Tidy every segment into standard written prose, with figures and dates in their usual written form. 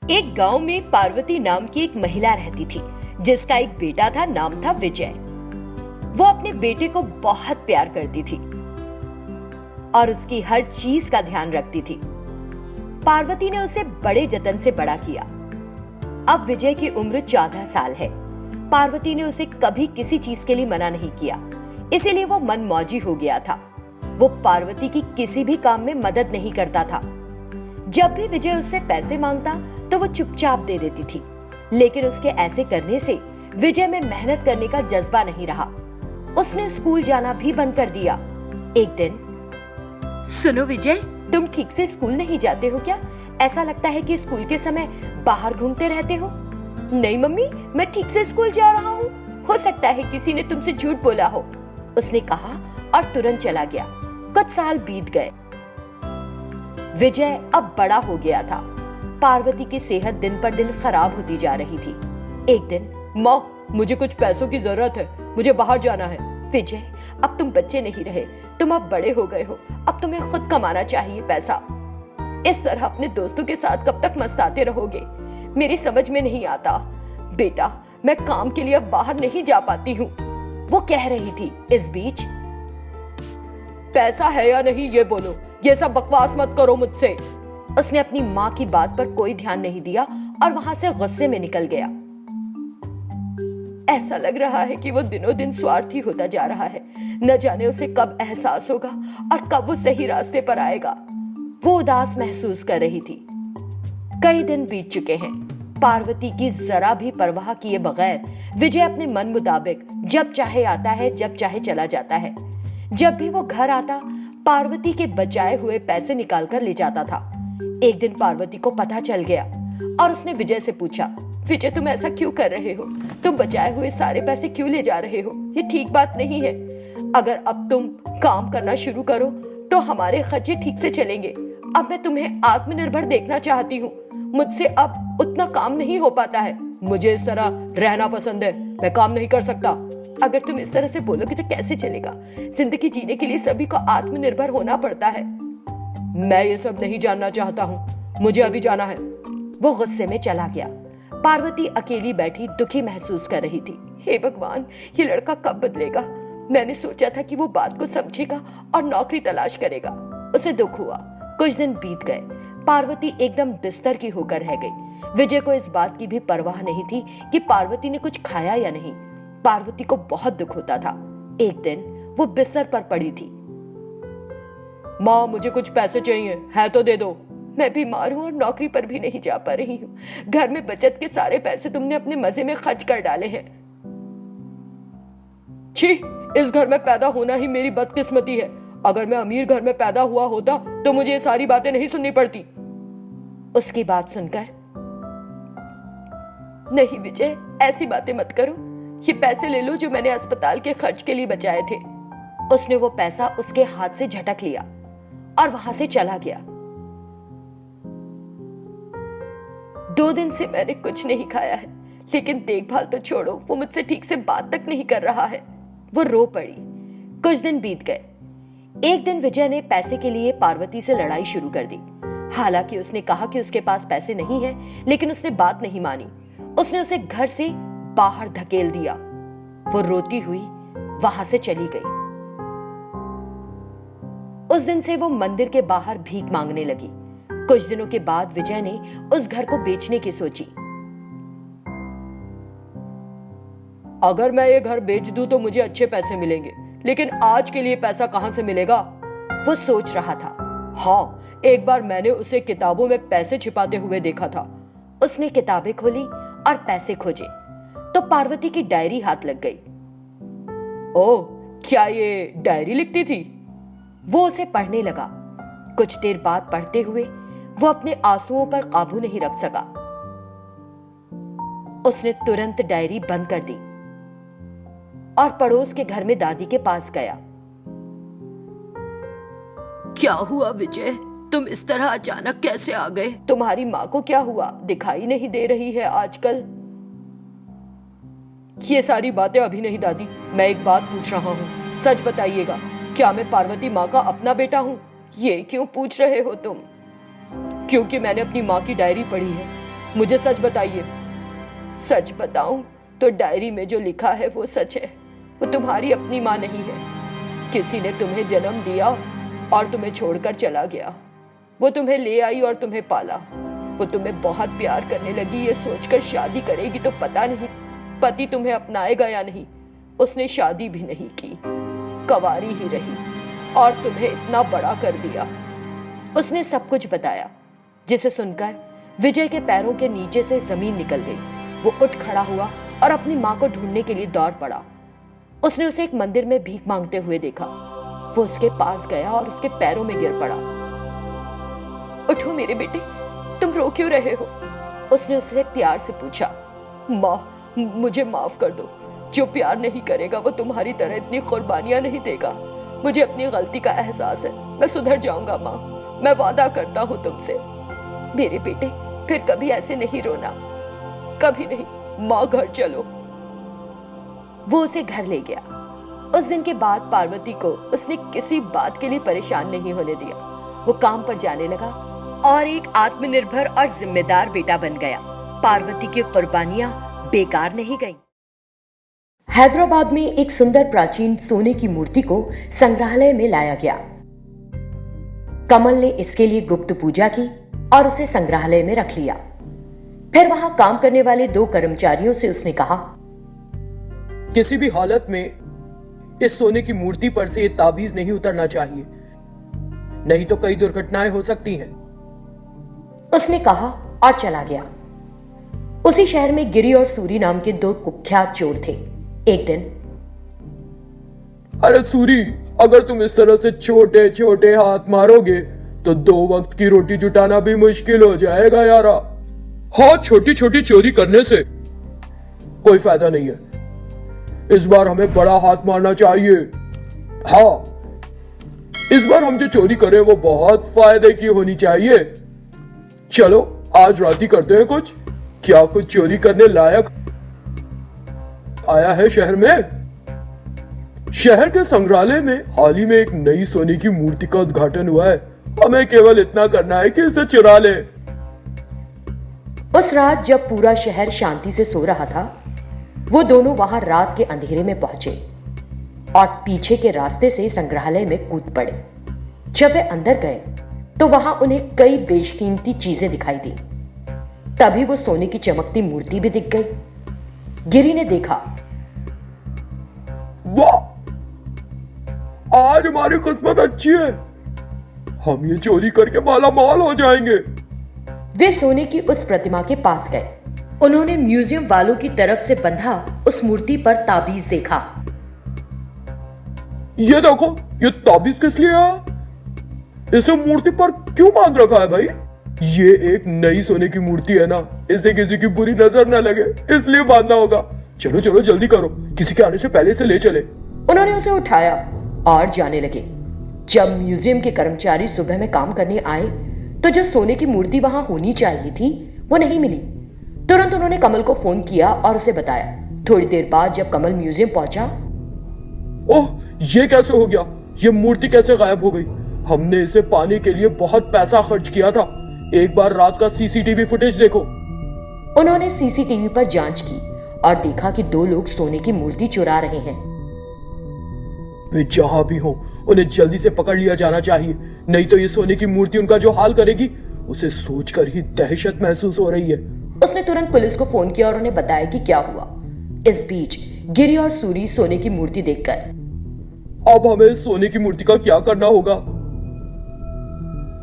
एक गांव में पार्वती नाम की एक महिला रहती थी, जिसका एक बेटा था। नाम था विजय। वो अपने बेटे को बहुत प्यार करती थी और उसकी हर चीज का ध्यान रखती थी। पार्वती ने उसे बड़े जतन से बड़ा किया। अब विजय की उम्र 14 साल है। पार्वती ने उसे कभी किसी चीज के लिए मना नहीं किया, इसीलिए वो मनमौजी हो गया था। वो पार्वती की किसी भी काम में मदद नहीं करता था। जब भी विजय उससे पैसे मांगता तो वो चुपचाप दे देती थी, लेकिन उसके ऐसे करने से विजय में मेहनत करने का जज्बा नहीं रहा। उसने स्कूल जाना भी बंद कर दिया। एक दिन, सुनो विजय, तुम ठीक से स्कूल नहीं जाते हो क्या? ऐसा लगता है कि स्कूल के समय बाहर घूमते रहते हो। नहीं मम्मी, मैं ठीक से स्कूल जा रहा हूँ। हो सकता है किसी ने तुमसे झूठ बोला हो, उसने कहा और तुरंत चला गया। कुछ साल बीत गए। विजय अब बड़ा हो गया था। पार्वती की सेहत दिन पर दिन खराब होती जा रही थी। एक दिन, माँ, मुझे कुछ पैसों की जरूरत है, मुझे बाहर जाना है। विजय, अब तुम बच्चे नहीं रहे, तुम अब बड़े हो गए हो। अब तुम्हें खुद कमाना चाहिए पैसा। इस तरह अपने दोस्तों के साथ कब तक मस्ताते रहोगे? मेरी समझ में नहीं आता। बेटा, मैं काम के लिए अब बाहर नहीं जा पाती हूँ, वो कह रही थी। इस बीच, पैसा है या नहीं ये बोलो, ये सब बकवास मत करो मुझसे। उसने अपनी माँ की बात पर कोई ध्यान नहीं दिया और वहां से गुस्से में निकल गया। ऐसा लग रहा है कि वो दिनों दिन स्वार्थी होता जा रहा है। न जाने उसे कब एहसास होगा और कब वो सही रास्ते पर आएगा। वो उदास महसूस कर रही थी। कई दिन बीत चुके हैं। पार्वती की जरा भी परवाह किए बगैर विजय अपने मन मुताबिक जब चाहे आता है, जब चाहे चला जाता है। जब भी वो घर आता, पार्वती के बचाए हुए पैसे निकालकर ले जाता था। एक दिन पार्वती को पता चल गया और उसने विजय से पूछा, विजय, तुम ऐसा क्यों कर रहे हो? तुम बचाए हुए सारे पैसे क्यों ले जा रहे हो? ये ठीक बात नहीं है। अगर अब तुम काम करना शुरू करो तो हमारे खर्चे ठीक से चलेंगे। अब मैं तुम्हें आत्मनिर्भर देखना चाहती हूँ। मुझसे अब उतना काम नहीं हो पाता है। मुझे इस तरह रहना पसंद है, मैं काम नहीं कर सकता। अगर तुम इस तरह से बोलोगे तो कैसे चलेगा? जिंदगी जीने के लिए सभी को आत्मनिर्भर होना पड़ता है। मैं ये सब नहीं जानना चाहता हूँ, मुझे अभी जाना है। वो गुस्से में चला गया। पार्वती अकेली बैठी दुखी महसूस कर रही थी। हे भगवान, ये लड़का कब बदलेगा? मैंने सोचा था कि वो बात को समझेगा और नौकरी तलाश करेगा। उसे दुख हुआ। कुछ दिन बीत गए। पार्वती एकदम बिस्तर की होकर रह गई। विजय को इस बात की भी परवाह नहीं थी कि पार्वती ने कुछ खाया या नहीं। पार्वती को बहुत दुख होता था। एक दिन वो बिस्तर पर पड़ी थी। माँ, मुझे कुछ पैसे चाहिए, है तो दे दो। मैं बीमार हूँ और नौकरी पर भी नहीं जा पा रही हूँ। घर में बचत के सारे पैसे तुमने अपने मजे में खर्च कर डाले हैं। छी, इस घर में पैदा होना ही मेरी बदकिस्मती है। अगर मैं अमीर घर में पैदा हुआ होता तो मुझे ये सारी बातें नहीं सुननी पड़ती। उसकी बात सुनकर, नहीं विजय, ऐसी बातें मत करो। ये पैसे ले लो जो मैंने अस्पताल के खर्च के लिए बचाए थे। उसने वो पैसा उसके हाथ से झटक लिया और वहां से चला गया। 2 दिन से मैंने कुछ नहीं खाया है, लेकिन देखभाल तो छोड़ो, वो मुझसे ठीक से बात तक नहीं कर रहा है। वो रो पड़ी। कुछ दिन बीत गए। एक दिन विजय ने पैसे के लिए पार्वती से लड़ाई शुरू कर दी। हालांकि उसने कहा कि उसके पास पैसे नहीं है, लेकिन उसने बात नहीं मानी। उसने उसे घर से बाहर धकेल दिया। वो रोती हुई वहां से चली गई। उस दिन से वो मंदिर के बाहर भीख मांगने लगी। कुछ दिनों के बाद विजय ने उस घर को बेचने की सोची। अगर मैं ये घर बेच दूं तो मुझे अच्छे पैसे मिलेंगे, लेकिन आज के लिए पैसा कहां से मिलेगा? वो सोच रहा था। हाँ, एक बार मैंने उसे किताबों में पैसे छिपाते हुए देखा था। उसने किताबें खोली और पैसे खोजे तो पार्वती की डायरी हाथ लग गई। ओह, क्या ये डायरी लिखती थी? वो उसे पढ़ने लगा। कुछ देर बाद पढ़ते हुए वो अपने आंसुओं पर काबू नहीं रख सका। उसने तुरंत डायरी बंद कर दी और पड़ोस के घर में दादी के पास गया। क्या हुआ विजय, तुम इस तरह अचानक कैसे आ गए? तुम्हारी माँ को क्या हुआ? दिखाई नहीं दे रही है आजकल। ये सारी बातें अभी नहीं दादी, मैं एक बात पूछ रहा हूँ, सच बताइएगा, क्या मैं पार्वती माँ का अपना बेटा हूँ? ये क्यों पूछ रहे हो तुम? क्योंकि मैंने अपनी माँ की डायरी पढ़ी है। मुझे सच बताइए। सच बताऊं तो डायरी में जो लिखा है वो सच है। वो तुम्हारी अपनी माँ नहीं है। किसी ने तुम्हें जन्म दिया और तुम्हें छोड़कर चला गया। वो तुम्हें ले आई और तुम्हें पाला। वो तुम्हें बहुत प्यार करने लगी, ये सोचकर शादी करेगी तो पता नहीं पति तुम्हें अपनाएगा या नहीं। उसने शादी भी नहीं की, कंवारी ही रही और तुम्हें इतना बड़ा कर दिया। उसने सब कुछ बताया, जिसे सुनकर विजय के पैरों के नीचे से जमीन निकल गई। वो उठ खड़ा हुआ और अपनी माँ को ढूंढने के लिए दौड़ पड़ा। उसने उसे एक मंदिर में भीख मांगते हुए देखा। वो उसके पास गया और उसके पैरों में गिर पड़ा। उठो मेरे बेटे, तुम रो क्यों रहे हो? उसने उससे प्यार से पूछा। माँ, मुझे माफ कर दो। जो प्यार नहीं करेगा वो तुम्हारी तरह इतनी कुर्बानियां नहीं देगा। मुझे अपनी गलती का एहसास है। मैं सुधर जाऊंगा माँ, मैं वादा करता हूँ तुमसे। मेरे बेटे, फिर कभी ऐसे नहीं रोना, कभी नहीं। माँ, घर चलो। वो उसे घर ले गया। उस दिन के बाद पार्वती को उसने किसी बात के लिए परेशान नहीं होने दिया। वो काम पर जाने लगा और एक आत्मनिर्भर और जिम्मेदार बेटा बन गया। पार्वती की कुर्बानियां बेकार नहीं गईं। हैदराबाद में एक सुंदर प्राचीन सोने की मूर्ति को संग्रहालय में लाया गया। कमल ने इसके लिए गुप्त पूजा की और उसे संग्रहालय में रख लिया। फिर वहां काम करने वाले 2 कर्मचारियों से उसने कहा, किसी भी हालत में इस सोने की मूर्ति पर से ये ताबीज नहीं उतरना चाहिए, नहीं तो कई दुर्घटनाएं हो सकती हैं। उसने कहा और चला गया। उसी शहर में गिरी और सूरी नाम के 2 कुख्यात चोर थे। एक दिन, अरे सूरी, अगर तुम इस तरह से छोटे छोटे हाथ मारोगे तो 2 वक्त की रोटी जुटाना भी मुश्किल हो जाएगा यारा। हाँ, छोटी छोटी चोरी करने से कोई फायदा नहीं है। इस बार हमें बड़ा हाथ मारना चाहिए। हाँ, इस बार हम जो चोरी करें वो बहुत फायदे की होनी चाहिए। चलो आज रात ही करते हैं कुछ। क्या कुछ चोरी करने लायक आया है शहर में? शहर के संग्रहालय में हाल ही में एक नई सोने की मूर्ति का उद्घाटन हुआ है। हमें केवल इतना करना है कि इसे चुरा ले। उस रात जब पूरा शहर शांति से सो रहा था, वो दोनों वहां रात के अंधेरे में पहुंचे और पीछे के रास्ते से संग्रहालय में कूद पड़े। जब वे अंदर गए तो वहां उन्हें कई बेशकीमती चीजें दिखाई दी। तभी वो सोने की चमकती मूर्ति भी दिख गई। गिरी ने देखा, वाह, आज हमारी किस्मत अच्छी है। हम ये चोरी करके माला माल हो जाएंगे। वे सोने की उस प्रतिमा के पास गए। उन्होंने म्यूजियम वालों की तरफ से बंधा उस मूर्ति पर ताबीज देखा। ये देखो, ये ताबीज किस लिए है? इसे मूर्ति पर क्यों बांध रखा है भाई? ये एक नई सोने की मूर्ति है ना, इसे किसी की बुरी नजर न लगे इसलिए बांधना होगा। चलो चलो जल्दी करो, किसी के आने से पहले इसे ले चले। उन्होंने उसे उठाया और जाने लगे। जब म्यूजियम के कर्मचारी सुबह में काम करने आए तो जो सोने की मूर्ति वहां होनी चाहिए थी वो नहीं मिली। तुरंत उन्होंने कमल को फोन किया और उसे बताया। थोड़ी देर बाद जब कमल म्यूजियम पहुंचा, ओह, ये कैसे हो गया? ये मूर्ति कैसे गायब हो गई? हमने इसे पाने के लिए बहुत पैसा खर्च किया था। एक बार रात का सीसीटीवी फुटेज देखो। उन्होंने सीसीटीवी पर जांच की और देखा कि 2 लोग सोने की मूर्ति चुरा रहे हैं। वे जहां भी हो उन्हें जल्दी से पकड़ लिया जाना चाहिए, नहीं तो ये सोने की मूर्ति उनका जो हाल करेगी उसे सोचकर ही दहशत महसूस हो रही है। उसने तुरंत पुलिस को फोन किया और उन्हें बताया कि क्या हुआ। इस बीच गिरी और सूरी सोने की मूर्ति देखकर, अब हमें सोने की मूर्ति का क्या करना होगा?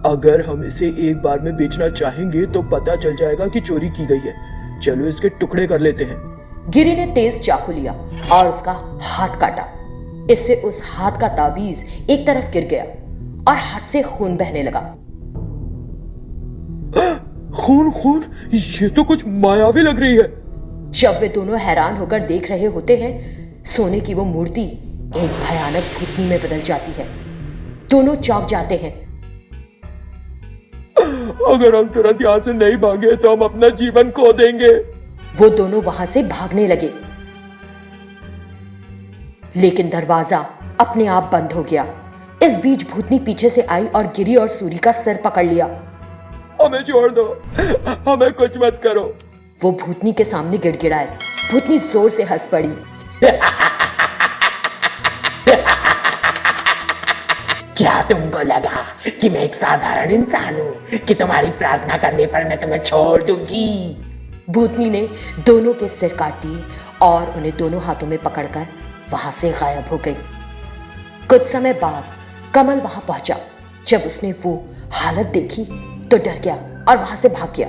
अगर हम इसे एक बार में बेचना चाहेंगे तो पता चल जाएगा कि चोरी की गई है। चलो इसके टुकड़े कर लेते हैं। गिरी ने तेज चाकू लिया और उसका हाथ काटा। इससे उस हाथ का ताबीज एक तरफ गिर गया और हाथ से खून बहने लगा। खून खून, ये तो कुछ मायावी लग रही है। जब वे दोनों हैरान होकर देख रहे होते हैं, सोने की वो मूर्ति एक भयानक भूतनी में बदल जाती है। दोनों चौंक जाते हैं। अगर हम तुरंत यहाँ से नहीं भागे तो हम अपना जीवन खो देंगे। वो दोनों वहां से भागने लगे, लेकिन दरवाजा अपने आप बंद हो गया। इस बीच भूतनी पीछे से आई और गिरी और सूरी का सिर पकड़ लिया। हमें छोड़ दो, हमें कुछ मत करो। वो भूतनी के सामने गिड़गिड़ाए। भूतनी जोर से हंस पड़ी। क्या तुमको लगा कि मैं एक साधारण इंसान हूँ कि तुम्हारी प्रार्थना करने पर मैं तुम्हें छोड़ दूंगी? भूतनी ने दोनों के सिर काट दिए और उन्हें दोनों हाथों में पकड़कर वहां से गायब हो गई। कुछ समय बाद कमल वहां पहुंचा। जब उसने वो हालत देखी तो डर गया और वहां से भाग गया।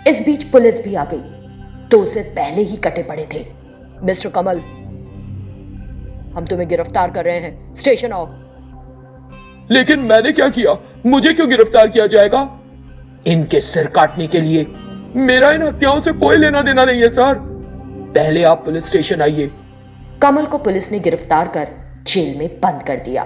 इस बीच पुलिस भी आ गई तो उसे पहले ही कटे पड़े थे। मिस्टर कमल, हम तुम्हें गिरफ्तार कर रहे हैं, स्टेशन आओ। लेकिन मैंने क्या किया? मुझे क्यों गिरफ्तार किया जाएगा? इनके सिर काटने के लिए मेरा इन हत्याओं से कोई लेना देना नहीं है सर। पहले आप पुलिस स्टेशन आइए। कमल को पुलिस ने गिरफ्तार कर जेल में बंद कर दिया।